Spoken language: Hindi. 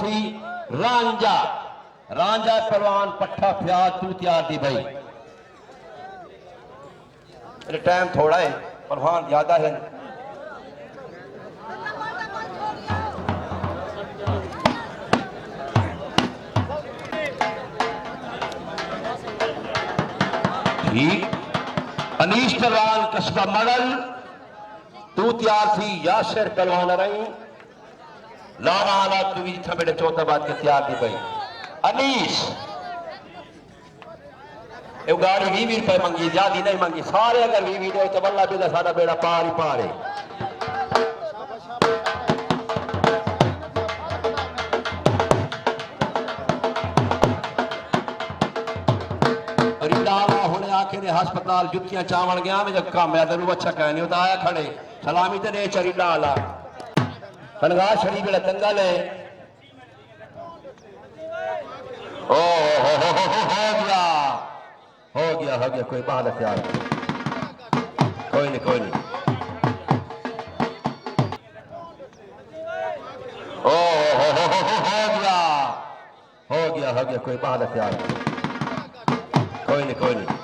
थी रांझा रांझा पहलवान पट्ठा प्याज तू तैयार दी भाई। टाइम थोड़ा है पहलवान ज्यादा है। ठीक अनीश पहलवान कस्बा मडल तू तैयार थी यासिर पहलवान रही लाना हालात तू भी जितना बेटे चौथा बात के तैयार थी भाई। अनीश ये गाड़ी 20 रुपए मंगी ज्यादा नहीं मंगी सारे अगर 20 दे तो बल्ला भी सारा बेड़ा पार ही पार है। आखिर हस्पताल जुतियां चावल गया मैं जब काम है तेन अच्छा कहने होता आया खड़े सलामी तो नहीं चरीला आला कनगा छड़ी बेड़ा दंगल है। ओ हो गया कोई बाहर हथियार कोई नहीं ओ हो गया कोई बाहर हथियार कोई नहीं